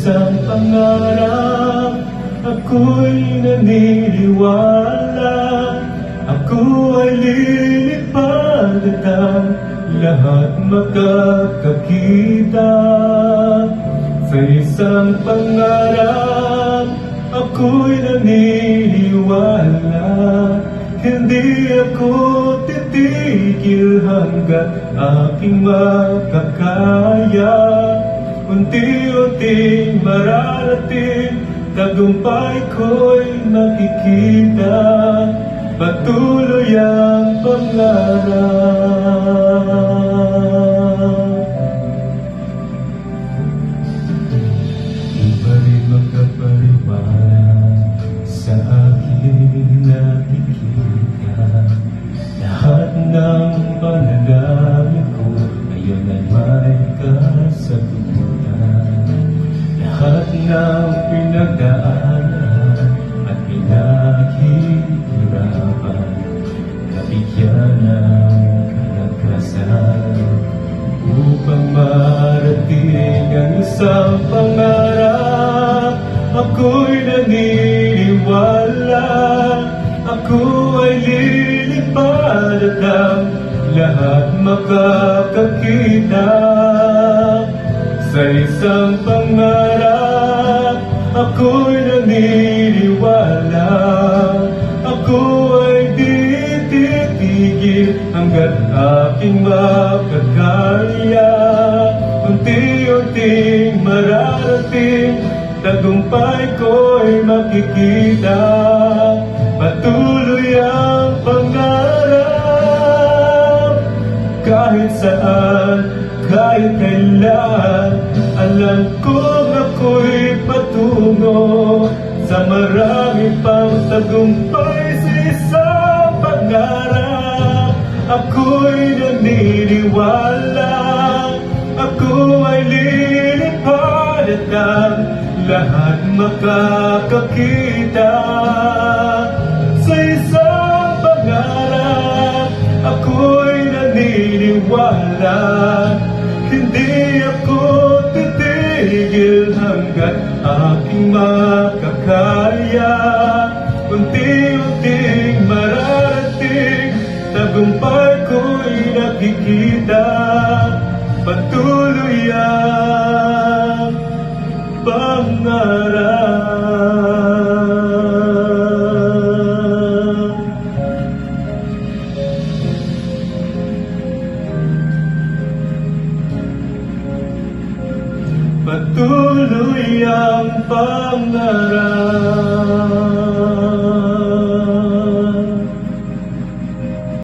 isang pangarap, ako'y naniniwala. Ako ay lilipad at ang lahat makakakita. Sa isang pangarap, ako'y naniniwala. Hindi ako titigil hanggat aking makakaya. Unti-unting mararating, tagumpay ko'y makikita. Patuloy ang pangarap. Iba rin makapaliwanag sa aking nakikita. Lahat ng panalangin ko ngayon ay may kasagutan. Lahat ng pinagdaanan at pinaghihirapan, nabigyan ng kalakasan upang marating ang isang pangarap. Ako'y naniniwala, ako ay lilipad at ang lahat makakakita. Sa isang pangarap, ako'y naniniwala. Ako ay di titigil hanggat aking makakaya. Unti-unting mararating, tagumpay ko'y makikita. Patuloy ang pangarap. Kahit saan, kahit kailan, alam kong ako'y patungo sa marami pang tagumpay. Sa isang pangarap, ako'y naniniwala. Ako ay lilipad at ang lahat makakakita. Sa isang pangarap, ako'y naniniwala. Hindi ako titigil hanggat aking makakaya. Unti-unting mararating, tagumpay ko'y nakikita. Patuloy ang pangarap. Patuloy ang pangarap.